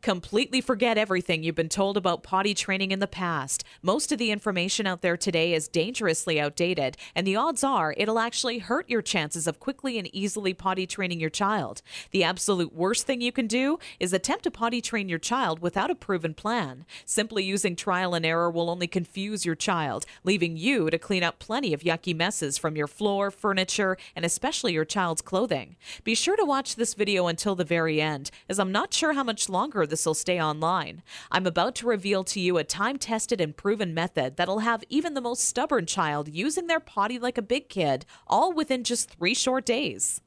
Completely forget everything you've been told about potty training in the past. Most of the information out there today is dangerously outdated, and the odds are it'll actually hurt your chances of quickly and easily potty training your child. The absolute worst thing you can do is attempt to potty train your child without a proven plan. Simply using trial and error will only confuse your child, leaving you to clean up plenty of yucky messes from your floor, furniture, and especially your child's clothing. Be sure to watch this video until the very end, as I'm not sure how much longer this will stay online. I'm about to reveal to you a time-tested and proven method that'll have even the most stubborn child using their potty like a big kid, all within just 3 short days.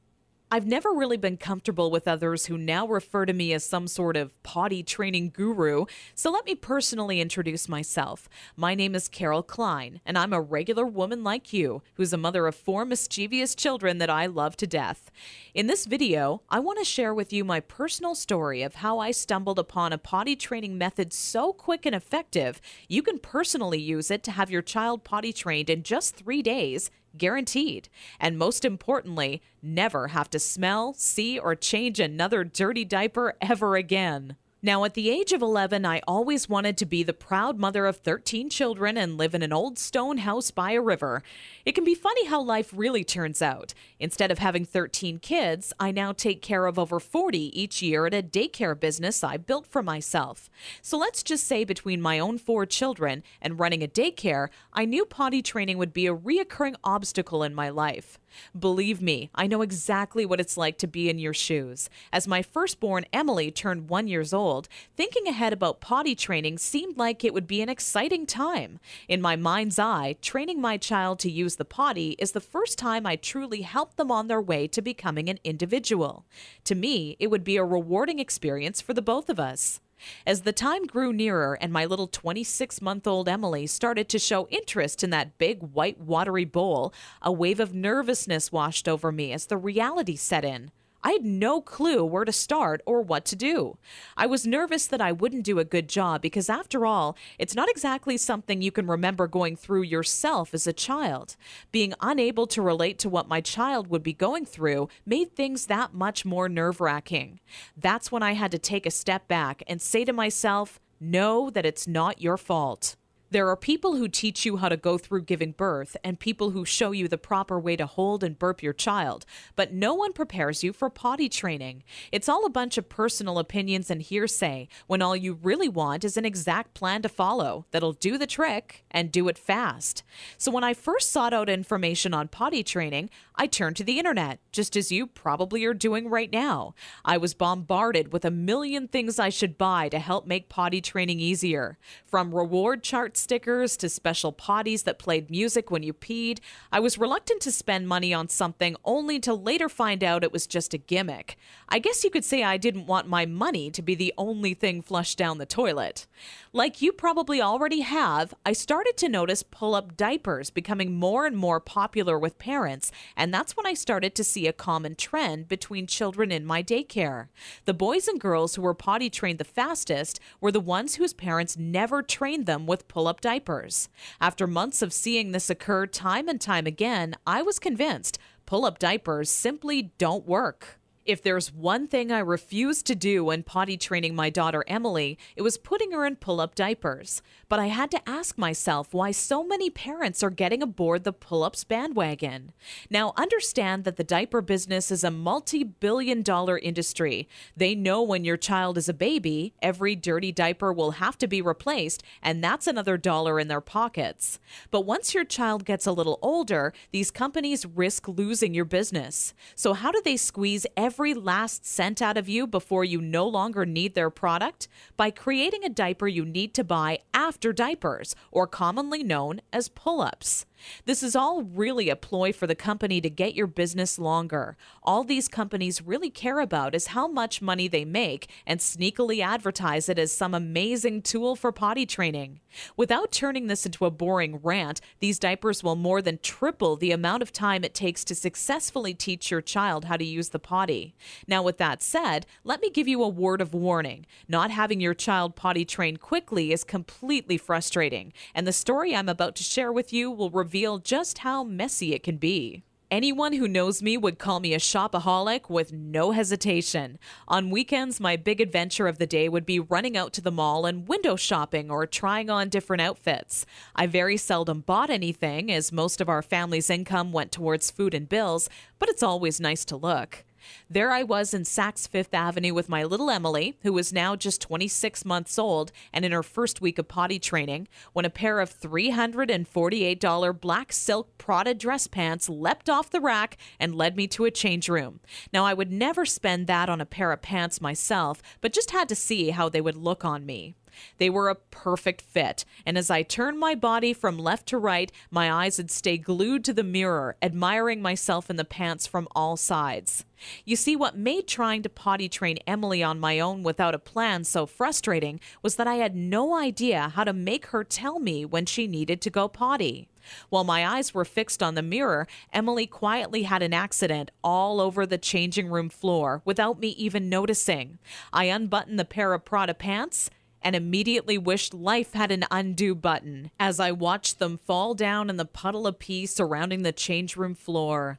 I've never really been comfortable with others who now refer to me as some sort of potty training guru, so let me personally introduce myself. My name is Carol Klein, and I'm a regular woman like you, who's a mother of 4 mischievous children that I love to death. In this video, I want to share with you my personal story of how I stumbled upon a potty training method so quick and effective, you can personally use it to have your child potty trained in just 3 days, guaranteed. And most importantly, never have to smell, see, or change another dirty diaper ever again. Now, at the age of 11, I always wanted to be the proud mother of 13 children and live in an old stone house by a river. It can be funny how life really turns out. Instead of having 13 kids, I now take care of over 40 each year at a daycare business I built for myself. So let's just say between my own 4 children and running a daycare, I knew potty training would be a reoccurring obstacle in my life. Believe me, I know exactly what it's like to be in your shoes. As my firstborn Emily turned 1 year old, thinking ahead about potty training seemed like it would be an exciting time. In my mind's eye, training my child to use the potty is the first time I truly helped them on their way to becoming an individual. To me, it would be a rewarding experience for the both of us. As the time grew nearer and my little 26-month-old Emily started to show interest in that big white watery bowl, a wave of nervousness washed over me as the reality set in. I had no clue where to start or what to do. I was nervous that I wouldn't do a good job because, after all, it's not exactly something you can remember going through yourself as a child. Being unable to relate to what my child would be going through made things that much more nerve-wracking. That's when I had to take a step back and say to myself, know that it's not your fault. There are people who teach you how to go through giving birth and people who show you the proper way to hold and burp your child, but no one prepares you for potty training. It's all a bunch of personal opinions and hearsay when all you really want is an exact plan to follow that'll do the trick and do it fast. So when I first sought out information on potty training, I turned to the internet, just as you probably are doing right now. I was bombarded with a million things I should buy to help make potty training easier. From reward chart stickers to special potties that played music when you peed, I was reluctant to spend money on something only to later find out it was just a gimmick. I guess you could say I didn't want my money to be the only thing flushed down the toilet. Like you probably already have, I started to notice pull-up diapers becoming more and more popular with parents, and that's when I started to see a common trend between children in my daycare. The boys and girls who were potty trained the fastest were the ones whose parents never trained them with pull-up diapers. After months of seeing this occur time and time again, I was convinced pull-up diapers simply don't work. If there's one thing I refused to do when potty training my daughter Emily, it was putting her in pull-up diapers. But I had to ask myself why so many parents are getting aboard the pull-ups bandwagon. Now, understand that the diaper business is a multi-billion-dollar industry. They know when your child is a baby, every dirty diaper will have to be replaced, and that's another dollar in their pockets. But once your child gets a little older, these companies risk losing your business. So how do they squeeze every last cent out of you before you no longer need their product? By creating a diaper you need to buy after diapers, or commonly known as pull-ups. This is all really a ploy for the company to get your business longer. All these companies really care about is how much money they make and sneakily advertise it as some amazing tool for potty training. Without turning this into a boring rant, these diapers will more than triple the amount of time it takes to successfully teach your child how to use the potty. Now, with that said, let me give you a word of warning. Not having your child potty trained quickly is completely frustrating, and the story I'm about to share with you will reveal just how messy it can be. Anyone who knows me would call me a shopaholic with no hesitation. On weekends, my big adventure of the day would be running out to the mall and window shopping or trying on different outfits. I very seldom bought anything, as most of our family's income went towards food and bills, but it's always nice to look. There I was in Saks Fifth Avenue with my little Emily, who was now just 26 months old and in her first week of potty training, when a pair of $348 black silk Prada dress pants leapt off the rack and led me to a change room. Now, I would never spend that on a pair of pants myself, but just had to see how they would look on me. They were a perfect fit, and as I turned my body from left to right, my eyes would stay glued to the mirror, admiring myself in the pants from all sides. You see, what made trying to potty train Emily on my own without a plan so frustrating was that I had no idea how to make her tell me when she needed to go potty. While my eyes were fixed on the mirror, Emily quietly had an accident all over the changing room floor without me even noticing. I unbuttoned the pair of Prada pants and immediately wished life had an undo button as I watched them fall down in the puddle of pee surrounding the change room floor.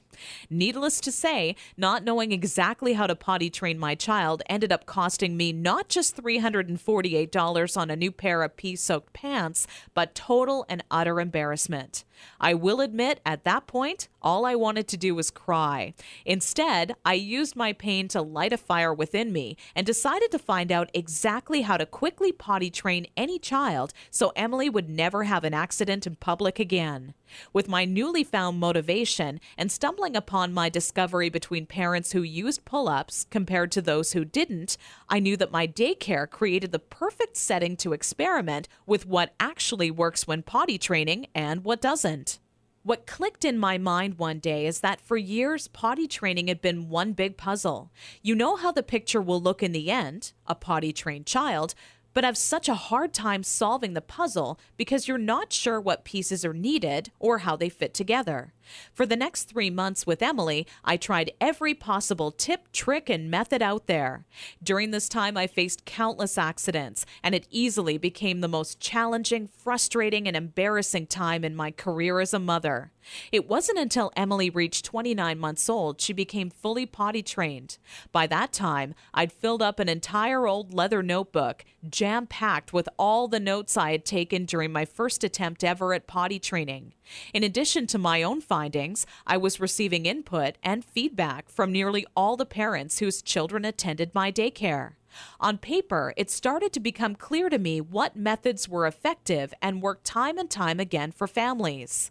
Needless to say, not knowing exactly how to potty train my child ended up costing me not just $348 on a new pair of pee-soaked pants, but total and utter embarrassment. I will admit, at that point, all I wanted to do was cry. Instead, I used my pain to light a fire within me and decided to find out exactly how to quickly potty train any child so Emily would never have an accident in public again. With my newly found motivation and stumbling upon my discovery between parents who used pull-ups compared to those who didn't, I knew that my daycare created the perfect setting to experiment with what actually works when potty training and what doesn't. What clicked in my mind one day is that for years, potty training had been one big puzzle. You know how the picture will look in the end, a potty-trained child, but have such a hard time solving the puzzle because you're not sure what pieces are needed or how they fit together. For the next 3 months with Emily, I tried every possible tip, trick, and method out there. During this time, I faced countless accidents, and it easily became the most challenging, frustrating, and embarrassing time in my career as a mother. It wasn't until Emily reached 29 months old she became fully potty trained. By that time, I'd filled up an entire old leather notebook, jam-packed with all the notes I had taken during my first attempt ever at potty training. In addition to my own findings, I was receiving input and feedback from nearly all the parents whose children attended my daycare. On paper, it started to become clear to me what methods were effective and worked time and time again for families.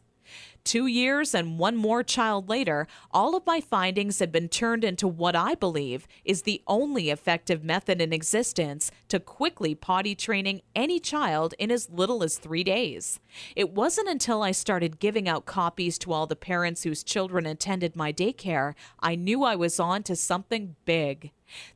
2 years and one more child later, all of my findings had been turned into what I believe is the only effective method in existence to quickly potty training any child in as little as 3 days. It wasn't until I started giving out copies to all the parents whose children attended my daycare I knew I was on to something big.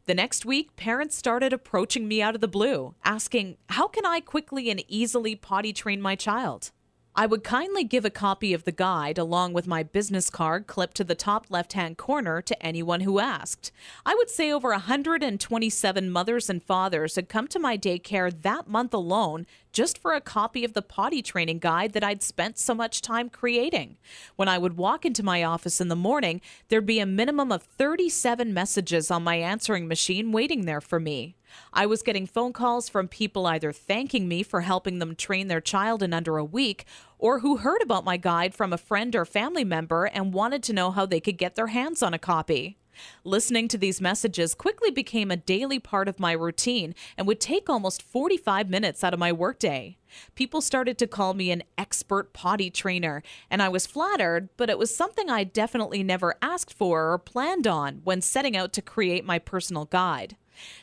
The next week, parents started approaching me out of the blue, asking, how can I quickly and easily potty train my child? I would kindly give a copy of the guide along with my business card clipped to the top left-hand corner to anyone who asked. I would say over 127 mothers and fathers had come to my daycare that month alone just for a copy of the potty training guide that I'd spent so much time creating. When I would walk into my office in the morning, there'd be a minimum of 37 messages on my answering machine waiting there for me. I was getting phone calls from people either thanking me for helping them train their child in under a week or who heard about my guide from a friend or family member and wanted to know how they could get their hands on a copy. Listening to these messages quickly became a daily part of my routine and would take almost 45 minutes out of my workday. People started to call me an expert potty trainer, and I was flattered, but it was something I definitely never asked for or planned on when setting out to create my personal guide.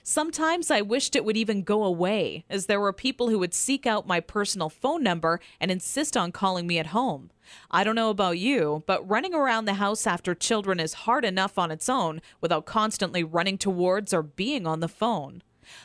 Sometimes I wished it would even go away, as there were people who would seek out my personal phone number and insist on calling me at home. I don't know about you, but running around the house after children is hard enough on its own without constantly running towards or being on the phone.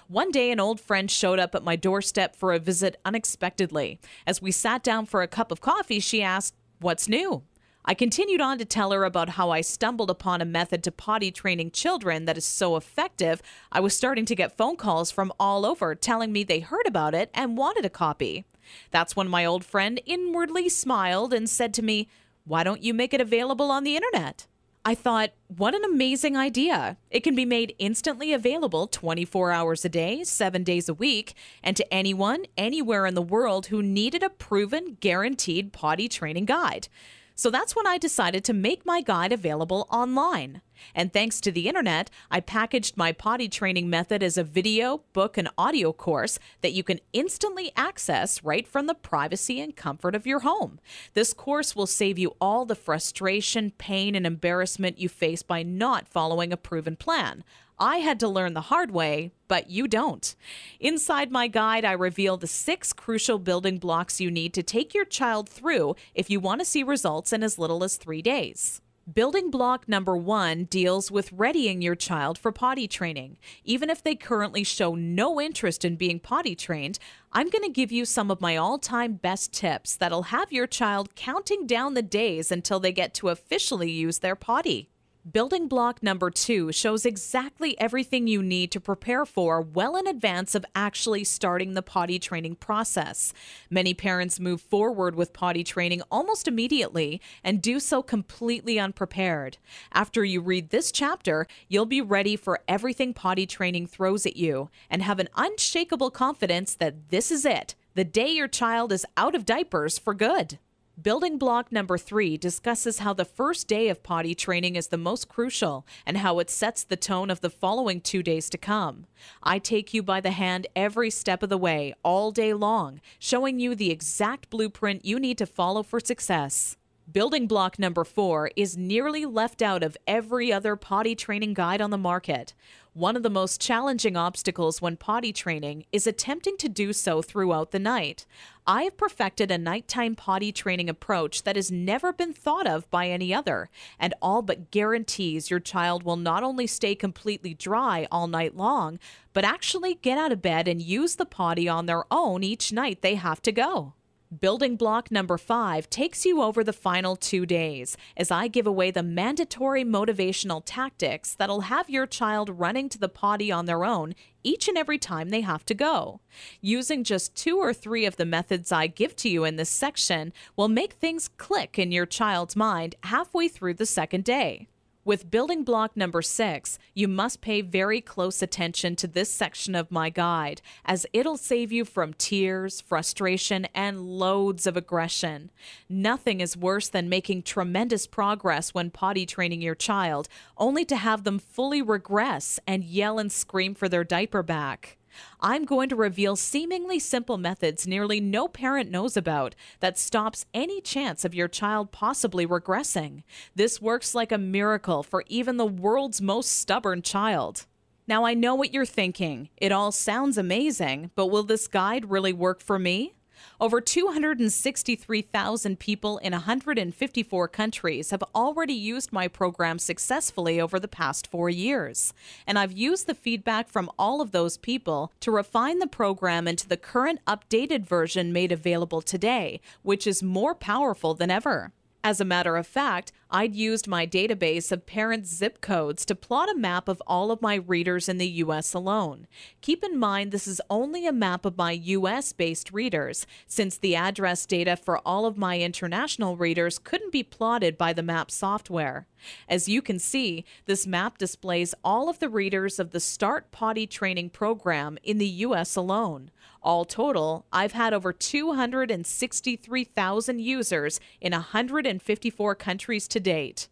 One day, an old friend showed up at my doorstep for a visit unexpectedly. As we sat down for a cup of coffee, she asked, "What's new?" I continued on to tell her about how I stumbled upon a method to potty training children that is so effective, I was starting to get phone calls from all over telling me they heard about it and wanted a copy. That's when my old friend inwardly smiled and said to me, Why don't you make it available on the internet? I thought, what an amazing idea. It can be made instantly available 24 hours a day, 7 days a week, and to anyone, anywhere in the world who needed a proven, guaranteed potty training guide. So that's when I decided to make my guide available online. And thanks to the internet, I packaged my potty training method as a video, book, and audio course that you can instantly access right from the privacy and comfort of your home. This course will save you all the frustration, pain, and embarrassment you face by not following a proven plan. I had to learn the hard way, but you don't. Inside my guide, I reveal the 6 crucial building blocks you need to take your child through if you want to see results in as little as 3 days. Building block number 1 deals with readying your child for potty training. Even if they currently show no interest in being potty trained, I'm going to give you some of my all-time best tips that'll have your child counting down the days until they get to officially use their potty. Building block number 2 shows exactly everything you need to prepare for well in advance of actually starting the potty training process. Many parents move forward with potty training almost immediately and do so completely unprepared. After you read this chapter, you'll be ready for everything potty training throws at you and have an unshakable confidence that this is it, the day your child is out of diapers for good. Building block number 3 discusses how the first day of potty training is the most crucial and how it sets the tone of the following 2 days to come. I take you by the hand every step of the way, all day long, showing you the exact blueprint you need to follow for success. Building block number 4 is nearly left out of every other potty training guide on the market. One of the most challenging obstacles when potty training is attempting to do so throughout the night. I have perfected a nighttime potty training approach that has never been thought of by any other, and all but guarantees your child will not only stay completely dry all night long, but actually get out of bed and use the potty on their own each night they have to go. Building block number 5 takes you over the final 2 days as I give away the mandatory motivational tactics that'll have your child running to the potty on their own each and every time they have to go. Using just 2 or 3 of the methods I give to you in this section will make things click in your child's mind halfway through the second day. With building block number 6, you must pay very close attention to this section of my guide, as it'll save you from tears, frustration, and loads of aggression. Nothing is worse than making tremendous progress when potty training your child, only to have them fully regress and yell and scream for their diaper back. I'm going to reveal seemingly simple methods nearly no parent knows about that stops any chance of your child possibly regressing. This works like a miracle for even the world's most stubborn child. Now, I know what you're thinking. It all sounds amazing, but will this guide really work for me? Over 263,000 people in 154 countries have already used my program successfully over the past 4 years. And I've used the feedback from all of those people to refine the program into the current updated version made available today, which is more powerful than ever. As a matter of fact, I'd used my database of parents' zip codes to plot a map of all of my readers in the U.S. alone. Keep in mind this is only a map of my U.S.-based readers, since the address data for all of my international readers couldn't be plotted by the map software. As you can see, this map displays all of the readers of the Start Potty Training program in the U.S. alone. All total, I've had over 263,000 users in 154 countries to date.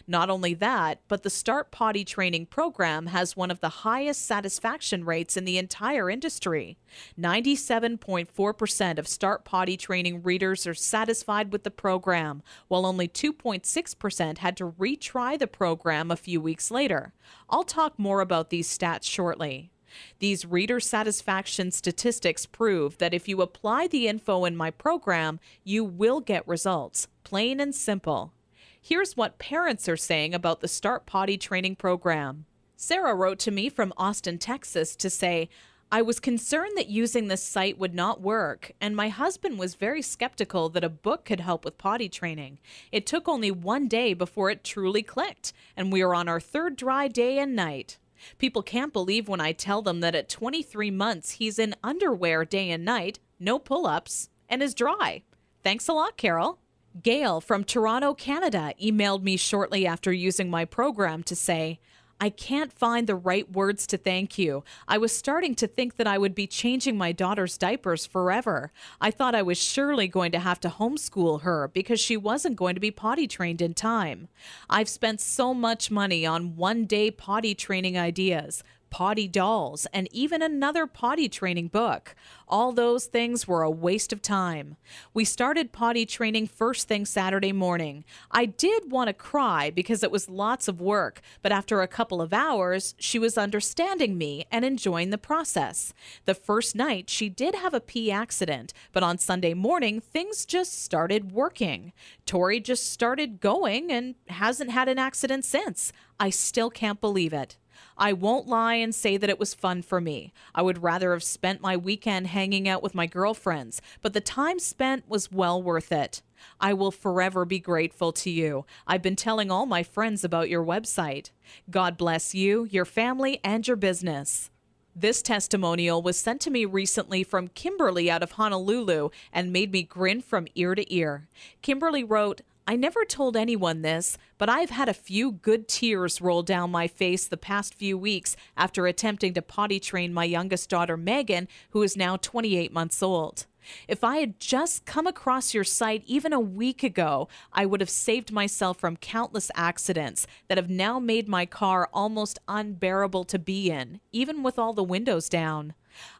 Not only that, but the Start Potty Training program has one of the highest satisfaction rates in the entire industry. 97.4% of Start Potty Training readers are satisfied with the program, while only 2.6% had to retry the program a few weeks later. I'll talk more about these stats shortly. These reader satisfaction statistics prove that if you apply the info in my program, you will get results, plain and simple. Here's what parents are saying about the Start Potty Training program. Sarah wrote to me from Austin, Texas to say, I was concerned that using this site would not work, and my husband was very skeptical that a book could help with potty training. It took only 1 day before it truly clicked, and we are on our 3rd dry day and night. People can't believe when I tell them that at 23 months he's in underwear day and night, no pull-ups, and is dry. Thanks a lot, Carol. Gail from Toronto, Canada, emailed me shortly after using my program to say, I can't find the right words to thank you. I was starting to think that I would be changing my daughter's diapers forever. I thought I was surely going to have to homeschool her because she wasn't going to be potty trained in time. I've spent so much money on one-day potty training ideas, potty dolls, and even another potty training book. All those things were a waste of time. We started potty training first thing Saturday morning. I did want to cry because it was lots of work, but after a couple of hours, she was understanding me and enjoying the process. The first night, she did have a pee accident, but on Sunday morning, things just started working. Tori just started going and hasn't had an accident since. I still can't believe it. I won't lie and say that it was fun for me. I would rather have spent my weekend hanging out with my girlfriends, but the time spent was well worth it. I will forever be grateful to you. I've been telling all my friends about your website. God bless you, your family, and your business. This testimonial was sent to me recently from Kimberly out of Honolulu and made me grin from ear to ear. Kimberly wrote, I never told anyone this, but I've had a few good tears roll down my face the past few weeks after attempting to potty train my youngest daughter, Megan, who is now 28 months old. If I had just come across your site even a week ago, I would have saved myself from countless accidents that have now made my car almost unbearable to be in, even with all the windows down.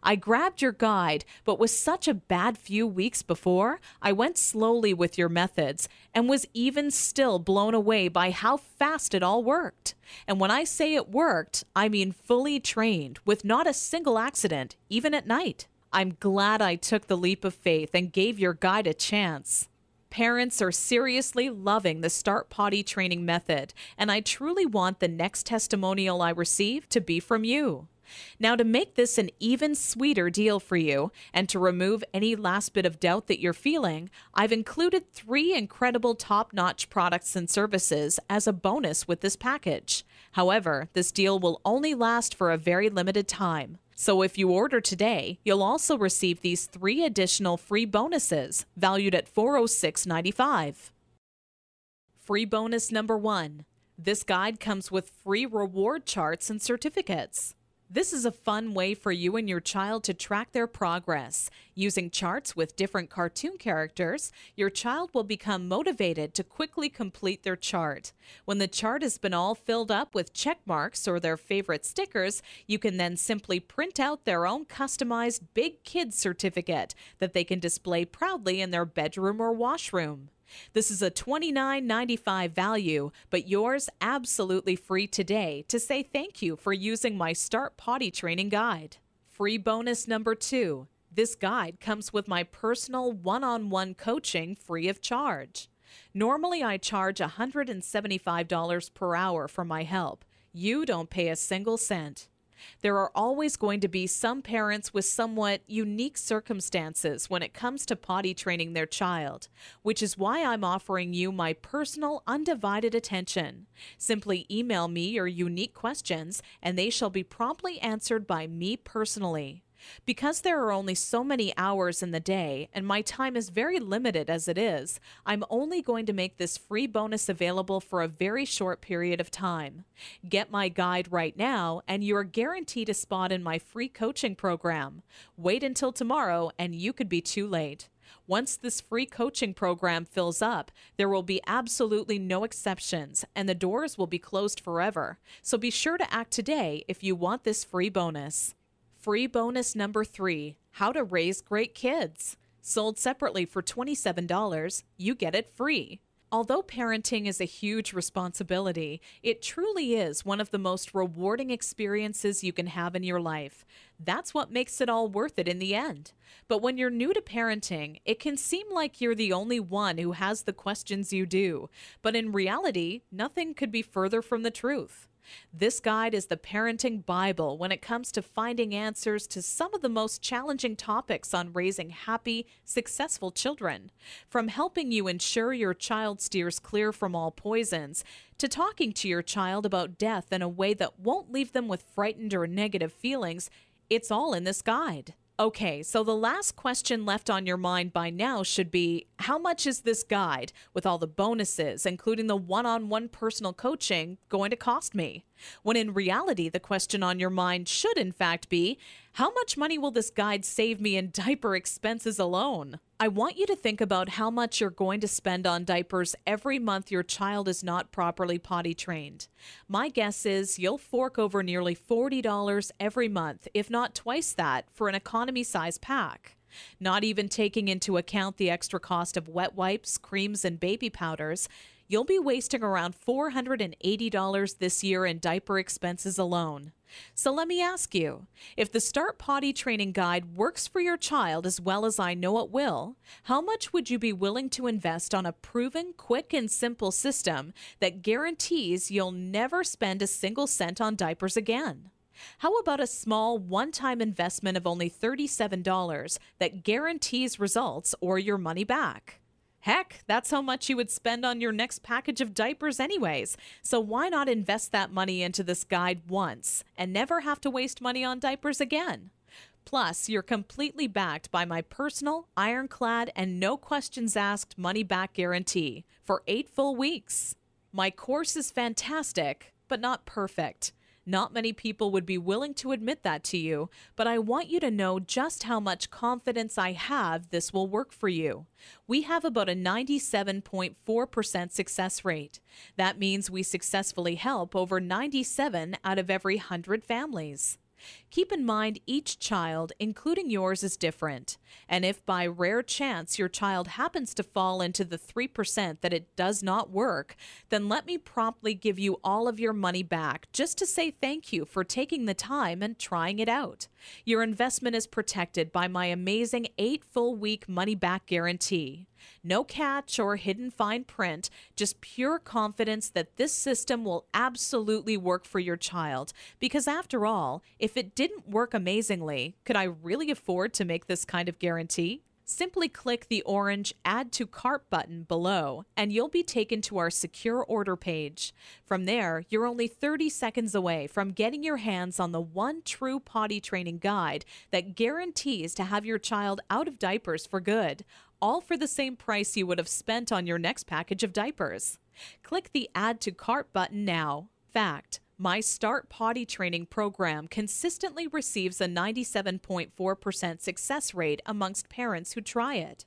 I grabbed your guide, but with such a bad few weeks before, I went slowly with your methods and was even still blown away by how fast it all worked. And when I say it worked, I mean fully trained, with not a single accident, even at night. I'm glad I took the leap of faith and gave your guide a chance. Parents are seriously loving the Start Potty Training method, and I truly want the next testimonial I receive to be from you. Now, to make this an even sweeter deal for you and to remove any last bit of doubt that you're feeling, I've included 3 incredible top-notch products and services as a bonus with this package. However, this deal will only last for a very limited time. So if you order today, you'll also receive these 3 additional free bonuses valued at $406.95. Free bonus number 1. This guide comes with free reward charts and certificates. This is a fun way for you and your child to track their progress. Using charts with different cartoon characters, your child will become motivated to quickly complete their chart. When the chart has been all filled up with check marks or their favorite stickers, you can then simply print out their own customized Big Kids certificate that they can display proudly in their bedroom or washroom. This is a $29.95 value, but yours absolutely free today to say thank you for using my Start Potty Training guide. Free bonus number 2. This guide comes with my personal one-on-one coaching free of charge. Normally, I charge $175 per hour for my help. You don't pay a single cent. There are always going to be some parents with somewhat unique circumstances when it comes to potty training their child, which is why I'm offering you my personal undivided attention. Simply email me your unique questions and they shall be promptly answered by me personally. Because there are only so many hours in the day and my time is very limited as it is, I'm only going to make this free bonus available for a very short period of time. Get my guide right now and you're guaranteed a spot in my free coaching program. Wait until tomorrow and you could be too late. Once this free coaching program fills up, there will be absolutely no exceptions and the doors will be closed forever. So be sure to act today if you want this free bonus. Free bonus number 3, How to Raise Great Kids. Sold separately for $27, you get it free. Although parenting is a huge responsibility, it truly is one of the most rewarding experiences you can have in your life. That's what makes it all worth it in the end. But when you're new to parenting, it can seem like you're the only one who has the questions you do. But in reality, nothing could be further from the truth. This guide is the parenting Bible when it comes to finding answers to some of the most challenging topics on raising happy, successful children. From helping you ensure your child steers clear from all poisons, to talking to your child about death in a way that won't leave them with frightened or negative feelings, it's all in this guide. Okay, so the last question left on your mind by now should be, how much is this guide, with all the bonuses, including the one-on-one personal coaching, going to cost me? When in reality, the question on your mind should in fact be, how much money will this guide save me in diaper expenses alone? I want you to think about how much you're going to spend on diapers every month your child is not properly potty trained. My guess is you'll fork over nearly $40 every month, if not twice that, for an economy-size pack. Not even taking into account the extra cost of wet wipes, creams, and baby powders, you'll be wasting around $480 this year in diaper expenses alone. So let me ask you, if the Start Potty Training Guide works for your child as well as I know it will, how much would you be willing to invest on a proven, quick, and simple system that guarantees you'll never spend a single cent on diapers again? How about a small one-time investment of only $37 that guarantees results or your money back? Heck, that's how much you would spend on your next package of diapers anyways. So why not invest that money into this guide once and never have to waste money on diapers again? Plus, you're completely backed by my personal, ironclad, and no questions asked money-back guarantee for 8 full weeks. My course is fantastic, but not perfect. Not many people would be willing to admit that to you, but I want you to know just how much confidence I have this will work for you. We have about a 97.4% success rate. That means we successfully help over 97 out of every 100 families. Keep in mind each child, including yours, is different. And if by rare chance your child happens to fall into the 3% that it does not work, then let me promptly give you all of your money back just to say thank you for taking the time and trying it out. Your investment is protected by my amazing 8 full week money back guarantee. No catch or hidden fine print, just pure confidence that this system will absolutely work for your child. Because after all, if it didn't work amazingly, could I really afford to make this kind of guarantee? Simply click the orange Add to Cart button below, and you'll be taken to our secure order page. From there, you're only 30 seconds away from getting your hands on the one true potty training guide that guarantees to have your child out of diapers for good, all for the same price you would have spent on your next package of diapers. Click the Add to Cart button now. Fact: my Start Potty Training program consistently receives a 97.4% success rate amongst parents who try it.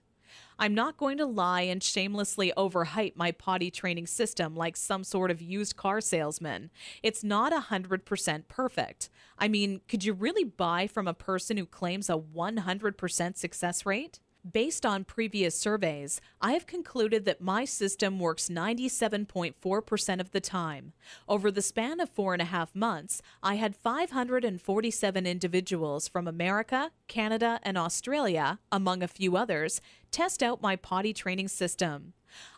I'm not going to lie and shamelessly overhype my potty training system like some sort of used car salesman. It's not 100% perfect. I mean, could you really buy from a person who claims a 100% success rate? Based on previous surveys, I have concluded that my system works 97.4% of the time. Over the span of 4.5 months, I had 547 individuals from America, Canada, and Australia, among a few others, test out my potty training system.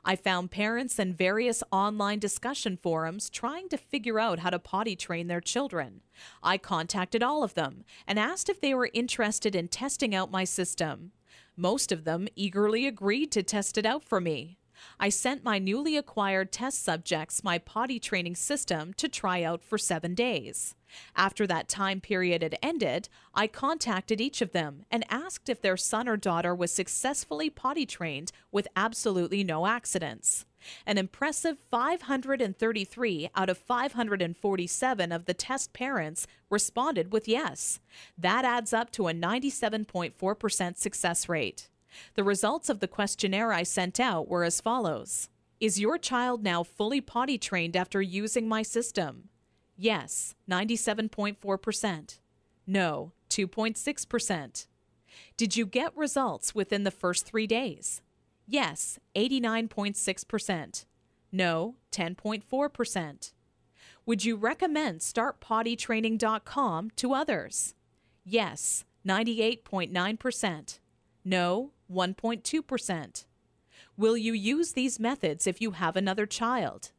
I found parents in various online discussion forums trying to figure out how to potty train their children. I contacted all of them and asked if they were interested in testing out my system. Most of them eagerly agreed to test it out for me. I sent my newly acquired test subjects my potty training system to try out for 7 days. After that time period had ended, I contacted each of them and asked if their son or daughter was successfully potty trained with absolutely no accidents. An impressive 533 out of 547 of the test parents responded with yes. That adds up to a 97.4% success rate. The results of the questionnaire I sent out were as follows. Is your child now fully potty trained after using my system? Yes, 97.4%. No, 2.6%. Did you get results within the first 3 days? Yes, 89.6%. No, 10.4%. Would you recommend StartPottytraining.com to others? Yes, 98.9%. No, 1.2%. Will you use these methods if you have another child?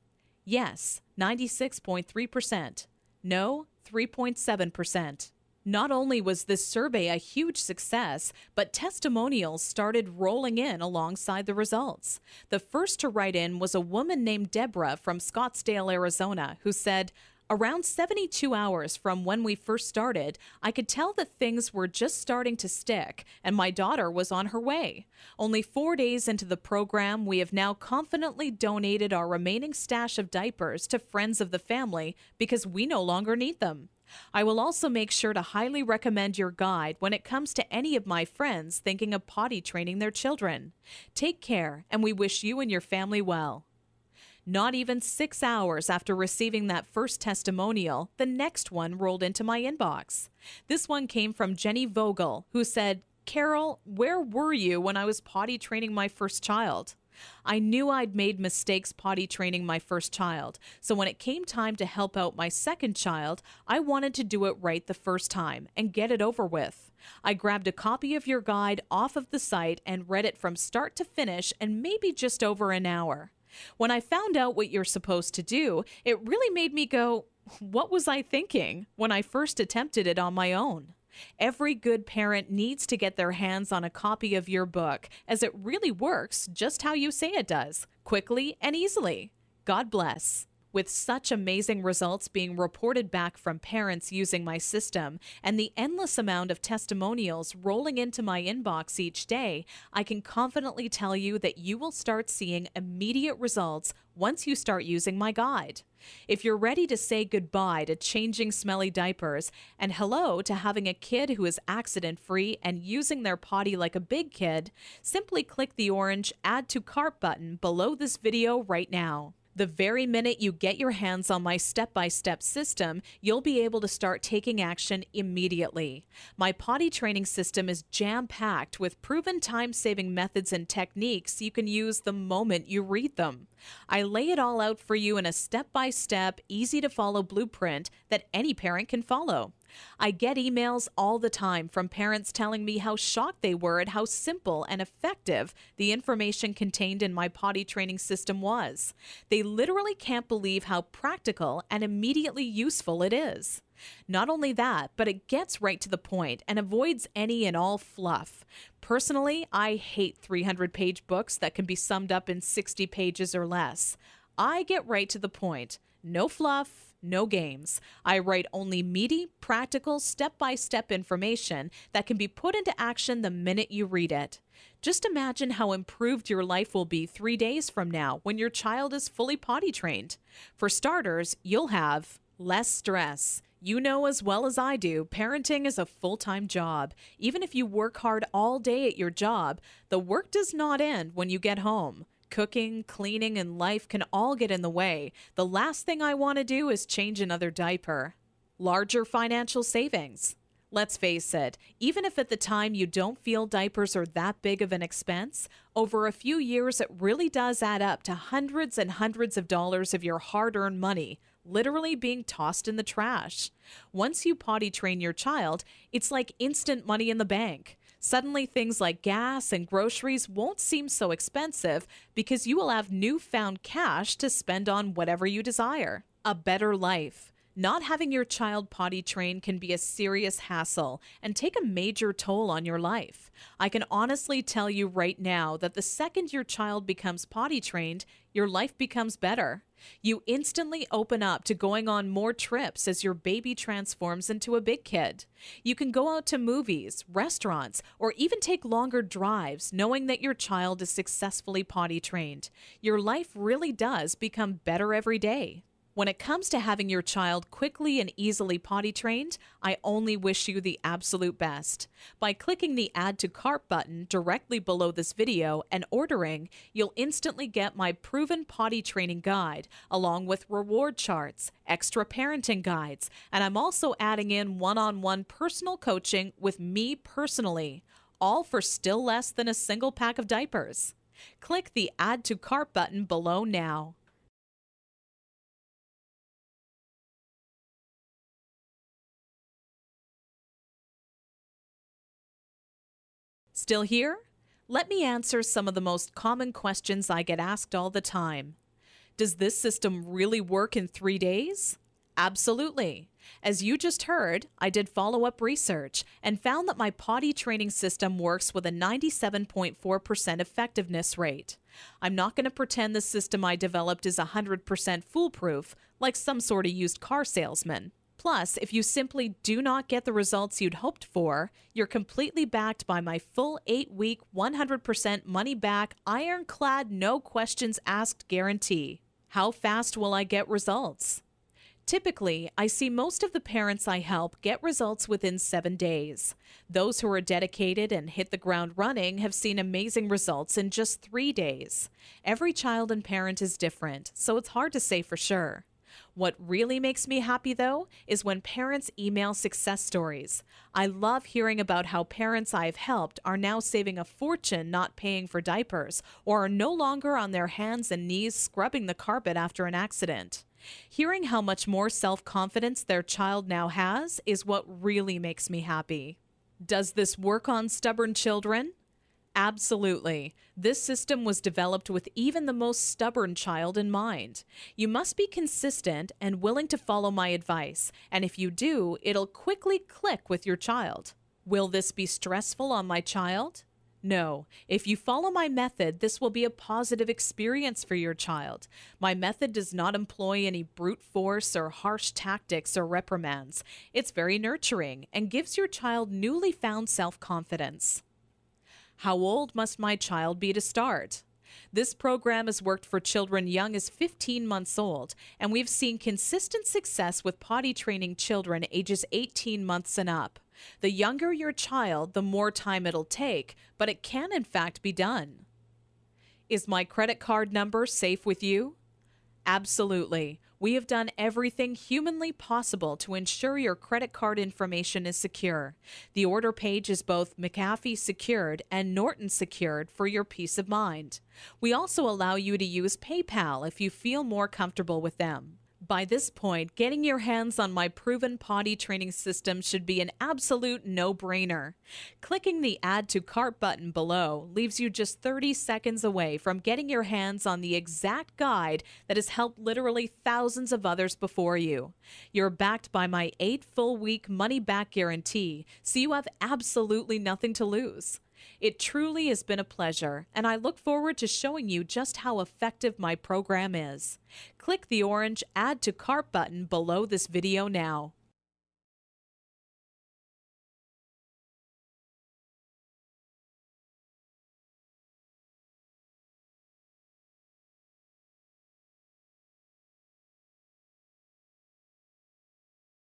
Yes, 96.3%. No, 3.7%. Not only was this survey a huge success, but testimonials started rolling in alongside the results. The first to write in was a woman named Deborah from Scottsdale, Arizona, who said, Around 72 hours from when we first started, I could tell that things were just starting to stick, and my daughter was on her way. Only 4 days into the program, we have now confidently donated our remaining stash of diapers to friends of the family because we no longer need them. I will also make sure to highly recommend your guide when it comes to any of my friends thinking of potty training their children. Take care, and we wish you and your family well. Not even 6 hours after receiving that first testimonial, the next one rolled into my inbox. This one came from Jenny Vogel, who said, "Carol, where were you when I was potty training my first child?" I knew I'd made mistakes potty training my first child, so when it came time to help out my second child, I wanted to do it right the first time and get it over with. I grabbed a copy of your guide off of the site and read it from start to finish in maybe just over an hour. When I found out what you're supposed to do, it really made me go, what was I thinking when I first attempted it on my own? Every good parent needs to get their hands on a copy of your book, as it really works just how you say it does, quickly and easily. God bless. With such amazing results being reported back from parents using my system and the endless amount of testimonials rolling into my inbox each day, I can confidently tell you that you will start seeing immediate results once you start using my guide. If you're ready to say goodbye to changing smelly diapers and hello to having a kid who is accident-free and using their potty like a big kid, simply click the orange Add to Cart button below this video right now. The very minute you get your hands on my step-by-step system, you'll be able to start taking action immediately. My potty training system is jam-packed with proven time-saving methods and techniques you can use the moment you read them. I lay it all out for you in a step-by-step, easy-to-follow blueprint that any parent can follow. I get emails all the time from parents telling me how shocked they were at how simple and effective the information contained in my potty training system was. They literally can't believe how practical and immediately useful it is. Not only that, but it gets right to the point and avoids any and all fluff. Personally, I hate 300-page books that can be summed up in 60 pages or less. I get right to the point. No fluff, no games. I write only meaty, practical, step-by-step information that can be put into action the minute you read it. Just imagine how improved your life will be 3 days from now when your child is fully potty trained. For starters, you'll have less stress. You know as well as I do, parenting is a full-time job. Even if you work hard all day at your job, the work does not end when you get home. Cooking, cleaning, and life can all get in the way. The last thing I want to do is change another diaper. Larger financial savings. Let's face it, even if at the time you don't feel diapers are that big of an expense, over a few years it really does add up to hundreds and hundreds of dollars of your hard-earned money, literally being tossed in the trash. Once you potty train your child, it's like instant money in the bank. Suddenly, things like gas and groceries won't seem so expensive because you will have newfound cash to spend on whatever you desire. A better life. Not having your child potty trained can be a serious hassle and take a major toll on your life. I can honestly tell you right now that the second your child becomes potty trained, your life becomes better. You instantly open up to going on more trips as your baby transforms into a big kid. You can go out to movies, restaurants, or even take longer drives knowing that your child is successfully potty trained. Your life really does become better every day. When it comes to having your child quickly and easily potty trained, I only wish you the absolute best. By clicking the Add to Cart button directly below this video and ordering, you'll instantly get my proven potty training guide, along with reward charts, extra parenting guides, and I'm also adding in one-on-one personal coaching with me personally, all for still less than a single pack of diapers. Click the Add to Cart button below now. Still here? Let me answer some of the most common questions I get asked all the time. Does this system really work in 3 days? Absolutely. As you just heard, I did follow-up research and found that my potty training system works with a 97.4% effectiveness rate. I'm not going to pretend the system I developed is 100% foolproof, like some sort of used car salesman. Plus, if you simply do not get the results you'd hoped for, you're completely backed by my full 8-week, 100% money-back, ironclad, no questions asked guarantee. How fast will I get results? Typically, I see most of the parents I help get results within 7 days. Those who are dedicated and hit the ground running have seen amazing results in just 3 days. Every child and parent is different, so it's hard to say for sure. What really makes me happy, though, is when parents email success stories. I love hearing about how parents I've helped are now saving a fortune not paying for diapers or are no longer on their hands and knees scrubbing the carpet after an accident. Hearing how much more self-confidence their child now has is what really makes me happy. Does this work on stubborn children? Absolutely. This system was developed with even the most stubborn child in mind. You must be consistent and willing to follow my advice, and if you do, it'll quickly click with your child. Will this be stressful on my child? No. If you follow my method, this will be a positive experience for your child. My method does not employ any brute force or harsh tactics or reprimands. It's very nurturing and gives your child newly found self-confidence. How old must my child be to start? This program has worked for children young as 15 months old, and we've seen consistent success with potty training children ages 18 months and up. The younger your child, the more time it'll take, but it can in fact be done. Is my credit card number safe with you? Absolutely. We have done everything humanly possible to ensure your credit card information is secure. The order page is both McAfee secured and Norton secured for your peace of mind. We also allow you to use PayPal if you feel more comfortable with them. By this point, getting your hands on my proven potty training system should be an absolute no-brainer. Clicking the Add to Cart button below leaves you just 30 seconds away from getting your hands on the exact guide that has helped literally thousands of others before you. You're backed by my 8 full-week money-back guarantee, so you have absolutely nothing to lose. It truly has been a pleasure, and I look forward to showing you just how effective my program is. Click the orange Add to Cart button below this video now.